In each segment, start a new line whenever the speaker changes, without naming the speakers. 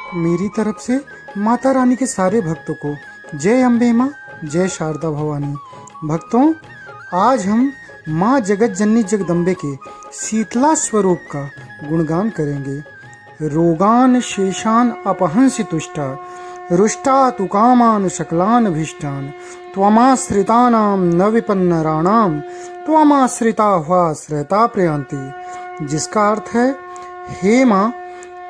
मेरी तरफ से माता रानी के सारे भक्तों को जय अम्बे माँ, जय शारदा भवानी। भक्तों, आज हम माँ जगत जननी जगदम्बे के शीतला स्वरूप का गुणगान करेंगे। रोगान शेषान अपहंसि तुष्टा, रुष्टा तु कामान शकलान भीष्टान, त्वमाश्रितानां न विपन्नराणाम, त्वमाश्रिता ह्वाश्रयता प्रयांति। जिसका अर्थ है, हे माँ,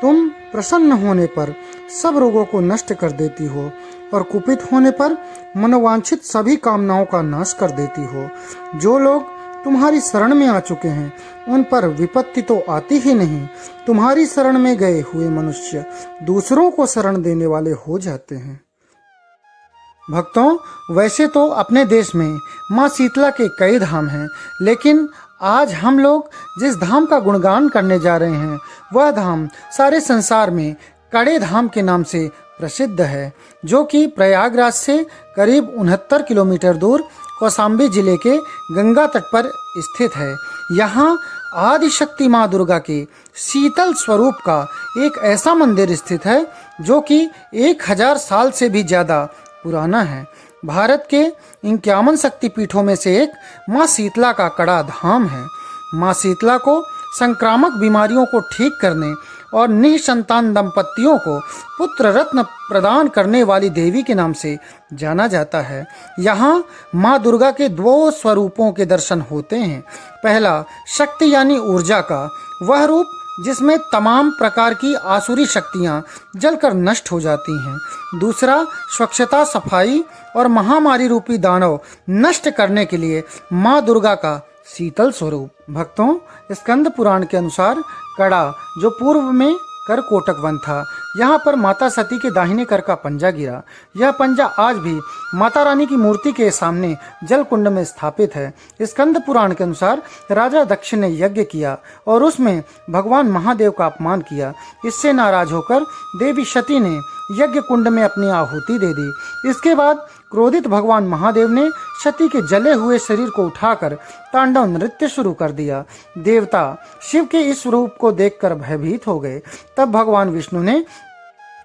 तुम प्रसन्न होने पर सब रोगों को नष्ट कर देती हो और कुपित होने पर मनोवांछित सभी कामनाओं का नाश कर देती हो। जो लोग तुम्हारी शरण में आ चुके हैं उन पर विपत्ति तो आती ही नहीं। तुम्हारी शरण में गए हुए मनुष्य दूसरों को शरण देने वाले हो जाते हैं। भक्तों, वैसे तो अपने देश में माँ शीतला के कई धाम हैं, लेकिन आज हम लोग जिस धाम का गुणगान करने जा रहे हैं वह धाम सारे संसार में कड़े धाम के नाम से प्रसिद्ध है, जो कि प्रयागराज से करीब 69 किलोमीटर दूर कौशाम्बी जिले के गंगा तट पर स्थित है। यहाँ आदिशक्ति माँ दुर्गा के शीतल स्वरूप का एक ऐसा मंदिर स्थित है जो कि 1000 साल से भी ज़्यादा पुराना है। भारत के 51 शक्तिपीठों में से एक माँ शीतला का कड़ा धाम है। माँ शीतला को संक्रामक बीमारियों को ठीक करने और निसंतान दंपतियों को पुत्र रत्न प्रदान करने वाली देवी के नाम से जाना जाता है। यहाँ माँ दुर्गा के दो स्वरूपों के दर्शन होते हैं। पहला शक्ति यानी ऊर्जा का वह रूप जिसमें तमाम प्रकार की आसुरी शक्तियाँ जलकर नष्ट हो जाती हैं। दूसरा स्वच्छता, सफाई और महामारी रूपी दानव नष्ट करने के लिए माँ दुर्गा का शीतल स्वरूप। भक्तों, स्कंद पुराण के अनुसार कड़ा, जो पूर्व में करकोटक वन था, यहाँ पर माता सती के दाहिने कर का पंजा गिरा। यह पंजा आज भी माता रानी की मूर्ति के सामने जल कुंड में स्थापित है। स्कंद पुराण के अनुसार राजा दक्ष ने यज्ञ किया और उसमें भगवान महादेव का अपमान किया। इससे नाराज होकर देवी सती ने यज्ञ कुंड में अपनी आहुति दे दी। इसके बाद क्रोधित भगवान महादेव ने सती के जले हुए शरीर को उठाकर तांडव नृत्य शुरू कर दिया। देवता शिव के इस रूप को देखकर भयभीत हो गए। तब भगवान विष्णु ने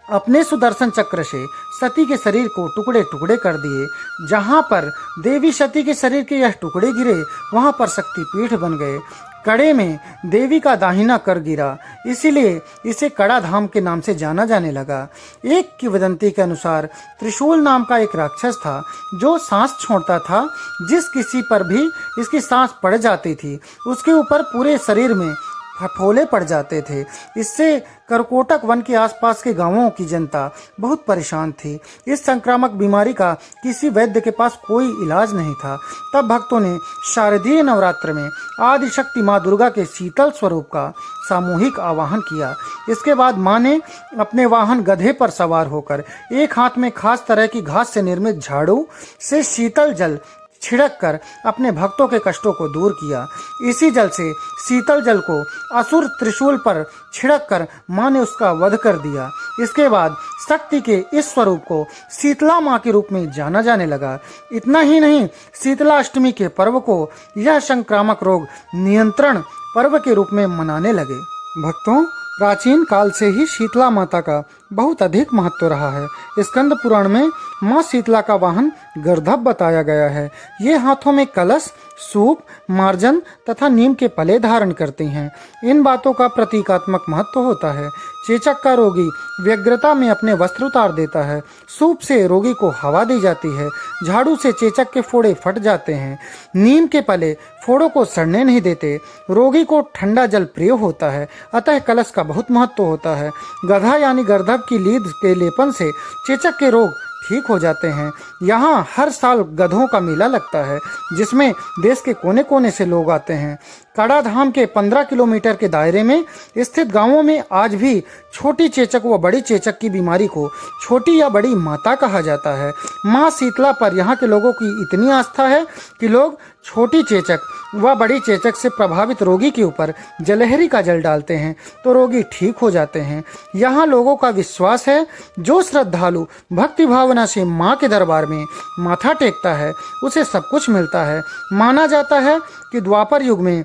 अपने सुदर्शन चक्र से सती के शरीर को टुकड़े टुकड़े कर दिए। जहाँ पर देवी सती के शरीर के यह टुकड़े गिरे वहाँ पर शक्तिपीठ बन गए। कड़े में देवी का दाहिना कर गिरा, इसीलिए इसे कड़ा धाम के नाम से जाना जाने लगा। एक किंवदंती के अनुसार त्रिशूल नाम का एक राक्षस था जो सांस छोड़ता था। जिस किसी पर भी इसकी सांस पड़ जाती थी उसके ऊपर पूरे शरीर में फफोले पड़ जाते थे। इससे करकोटक वन के आसपास के गांवों की जनता बहुत परेशान थी। इस संक्रामक बीमारी का किसी वैद्य के पास कोई इलाज नहीं था। तब भक्तों ने शारदीय नवरात्र में आदिशक्ति माँ दुर्गा के शीतल स्वरूप का सामूहिक आवाहन किया। इसके बाद माँ ने अपने वाहन गधे पर सवार होकर एक हाथ में खास तरह की घास से निर्मित झाड़ू से शीतल जल छिड़क कर अपने भक्तों के कष्टों को दूर किया। इसी जल से शीतल जल को असुर त्रिशूल पर छिड़क कर माँ ने उसका वध कर दिया। इसके बाद शक्ति के इस स्वरूप को शीतला माँ के रूप में जाना जाने लगा। इतना ही नहीं, शीतला अष्टमी के पर्व को यह संक्रामक रोग नियंत्रण पर्व के रूप में मनाने लगे। भक्तों, प्राचीन काल से ही शीतला माता का बहुत अधिक महत्व रहा है। स्कंद पुराण में माँ शीतला का वाहन गर्दभ बताया गया है। ये हाथों में कलश, सूप, मार्जन तथा नीम के पले धारण करती हैं। इन बातों का प्रतीकात्मक महत्व होता है। चेचक का रोगी व्यग्रता में अपने वस्त्र उतार देता है। सूप से रोगी को हवा दी जाती है। झाड़ू से चेचक के फोड़े फट जाते हैं। नीम के पले फोड़ों को सड़ने नहीं देते। रोगी को ठंडा जल प्रिय होता है, अतः कलश का बहुत महत्व होता है। गधा यानी गर्दभ की लीद के लेपन से चेचक के रोग ठीक हो जाते हैं। यहाँ हर साल गधों का मेला लगता है जिसमें देश के कोने कोने से लोग आते हैं। कड़ा धाम के 15 किलोमीटर के दायरे में स्थित गांवों में आज भी छोटी चेचक व बड़ी चेचक की बीमारी को छोटी या बड़ी माता कहा जाता है। माँ शीतला पर यहाँ के लोगों की इतनी आस्था है कि लोग छोटी चेचक व बड़ी चेचक से प्रभावित रोगी के ऊपर जलहरी का जल डालते हैं तो रोगी ठीक हो जाते हैं। यहाँ लोगों का विश्वास है, जो श्रद्धालु भक्ति भावना से माँ के दरबार में माथा टेकता है उसे सब कुछ मिलता है। माना जाता है कि द्वापर युग में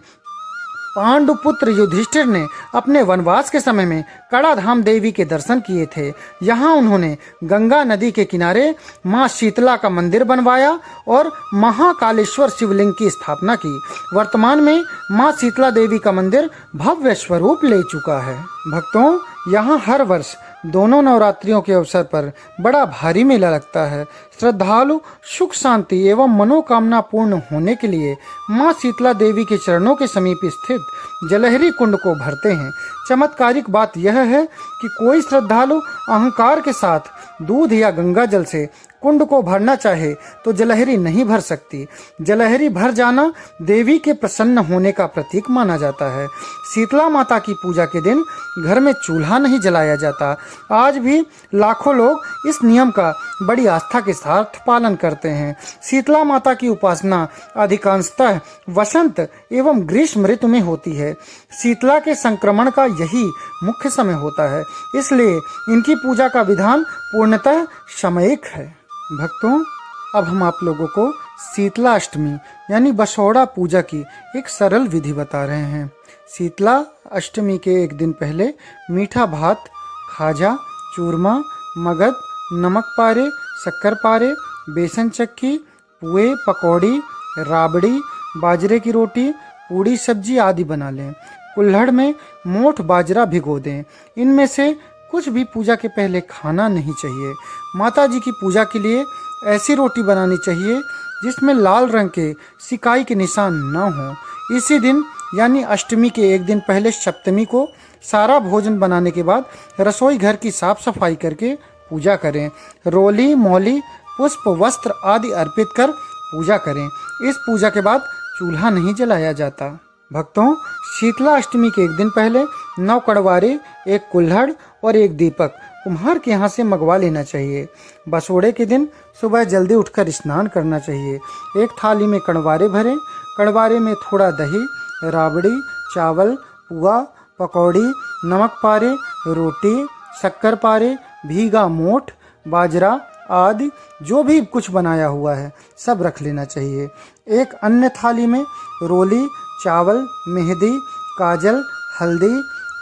पांडुपुत्र युधिष्ठिर ने अपने वनवास के समय में कड़ाधाम देवी के दर्शन किए थे। यहाँ उन्होंने गंगा नदी के किनारे माँ शीतला का मंदिर बनवाया और महाकालेश्वर शिवलिंग की स्थापना की। वर्तमान में माँ शीतला देवी का मंदिर भव्य स्वरूप ले चुका है। भक्तों, यहाँ हर वर्ष दोनों नवरात्रियों के अवसर पर बड़ा भारी मेला लगता है। श्रद्धालु सुख शांति एवं मनोकामना पूर्ण होने के लिए माँ शीतला देवी के चरणों के समीप स्थित जलहरी कुंड को भरते हैं। चमत्कारिक बात यह है कि कोई श्रद्धालु अहंकार के साथ दूध या गंगा जल से कुंड को भरना चाहे तो जलहरी नहीं भर सकती। जलहरी भर जाना देवी के प्रसन्न होने का प्रतीक माना जाता है। शीतला माता की पूजा के दिन घर में चूल्हा नहीं जलाया जाता। आज भी लाखों लोग इस नियम का बड़ी आस्था के साथ पालन करते हैं। शीतला माता की उपासना अधिकांशतः वसंत एवं ग्रीष्म ऋतु में होती है। शीतला के संक्रमण का यही मुख्य समय होता है, इसलिए इनकी पूजा का विधान पूर्णतः सामयिक है। भक्तों, अब हम आप लोगों को शीतला अष्टमी यानी बसौड़ा पूजा की एक सरल विधि बता रहे हैं। शीतला अष्टमी के एक दिन पहले मीठा भात, खाजा, चूरमा, मगध, नमक पारे, शक्कर पारे, बेसन चक्की, पुए, पकौड़ी, राबड़ी, बाजरे की रोटी, पूड़ी सब्जी आदि बना लें। कुल्हड़ में मोठ बाजरा भिगो दें। इनमें से कुछ भी पूजा के पहले खाना नहीं चाहिए। माता जी की पूजा के लिए ऐसी रोटी बनानी चाहिए जिसमें लाल रंग के सिकाई के निशान न हो। इसी दिन यानी अष्टमी के एक दिन पहले सप्तमी को सारा भोजन बनाने के बाद रसोई घर की साफ सफाई करके पूजा करें। रोली, मौली, पुष्प, वस्त्र आदि अर्पित कर पूजा करें। इस पूजा के बाद चूल्हा नहीं जलाया जाता। भक्तों, शीतला अष्टमी के एक दिन पहले 9 कड़वारे, 1 कुल्हड़ और 1 दीपक कुम्हार के यहाँ से मंगवा लेना चाहिए। बसोड़े के दिन सुबह जल्दी उठकर स्नान करना चाहिए। एक थाली में कड़वारे भरें। कड़वारे में थोड़ा दही, राबड़ी, चावल, पुआ, पकौड़ी, नमक पारे, रोटी, शक्कर पारे, भीगा मोठ, बाजरा आदि जो भी कुछ बनाया हुआ है सब रख लेना चाहिए। एक अन्य थाली में रोली, चावल, मेहंदी, काजल, हल्दी,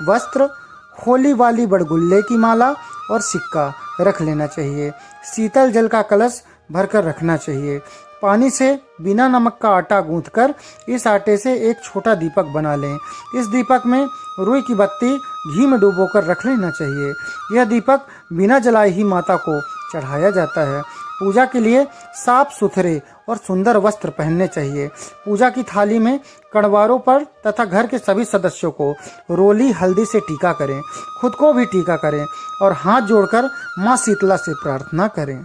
वस्त्र, होली वाली बड़गुल्ले की माला और सिक्का रख लेना चाहिए। शीतल जल का कलश भरकर रखना चाहिए। पानी से बिना नमक का आटा गूंथकर इस आटे से एक छोटा दीपक बना लें। इस दीपक में रुई की बत्ती घी में डुबोकर रख लेना चाहिए। यह दीपक बिना जलाए ही माता को चढ़ाया जाता है। पूजा के लिए साफ सुथरे और सुंदर वस्त्र पहनने चाहिए। पूजा की थाली में कड़वारों पर तथा घर के सभी सदस्यों को रोली हल्दी से टीका करें। खुद को भी टीका करें और हाथ जोड़कर माँ शीतला से प्रार्थना करें।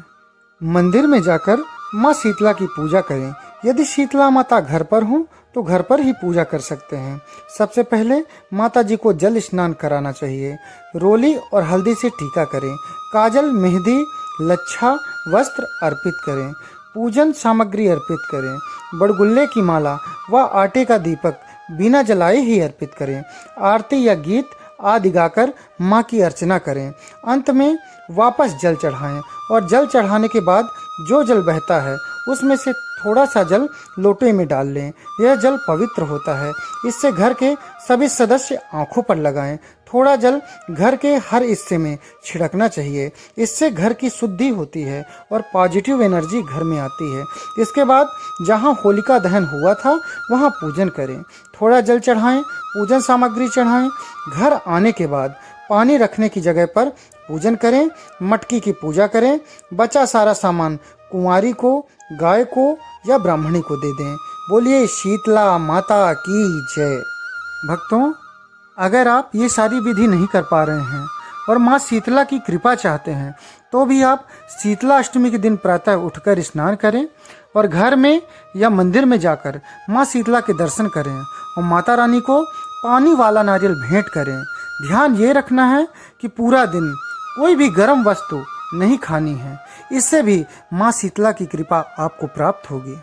मंदिर में जाकर माँ शीतला की पूजा करें। यदि शीतला माता घर पर हो तो घर पर ही पूजा कर सकते हैं। सबसे पहले माता जी को जल स्नान कराना चाहिए। रोली और हल्दी से टीका करें। काजल, मेहंदी, लच्छा, वस्त्र अर्पित करें। पूजन सामग्री अर्पित करें। बड़गुल्ले की माला व आटे का दीपक बिना जलाए ही अर्पित करें। आरती या गीत आदि गाकर माँ की अर्चना करें। अंत में वापस जल चढ़ाएं और जल चढ़ाने के बाद जो जल बहता है उसमें से थोड़ा सा जल लोटे में डाल लें। यह जल पवित्र होता है। इससे घर के सभी सदस्य आंखों पर लगाएं। थोड़ा जल घर के हर हिस्से में छिड़कना चाहिए। इससे घर की शुद्धि होती है और पॉजिटिव एनर्जी घर में आती है। इसके बाद जहां होलिका दहन हुआ था वहां पूजन करें। थोड़ा जल चढ़ाएं, पूजन सामग्री चढ़ाएं। घर आने के बाद पानी रखने की जगह पर पूजन करें। मटकी की पूजा करें। बचा सारा सामान कुंवारी को, गाय को या ब्राह्मणी को दे दें। बोलिए शीतला माता की जय। भक्तों, अगर आप ये सारी विधि नहीं कर पा रहे हैं और माँ शीतला की कृपा चाहते हैं तो भी आप शीतला अष्टमी के दिन प्रातः उठकर स्नान करें और घर में या मंदिर में जाकर माँ शीतला के दर्शन करें और माता रानी को पानी वाला नारियल भेंट करें। ध्यान ये रखना है कि पूरा दिन कोई भी गर्म वस्तु नहीं खानी है। इससे भी माँ शीतला की कृपा आपको प्राप्त होगी।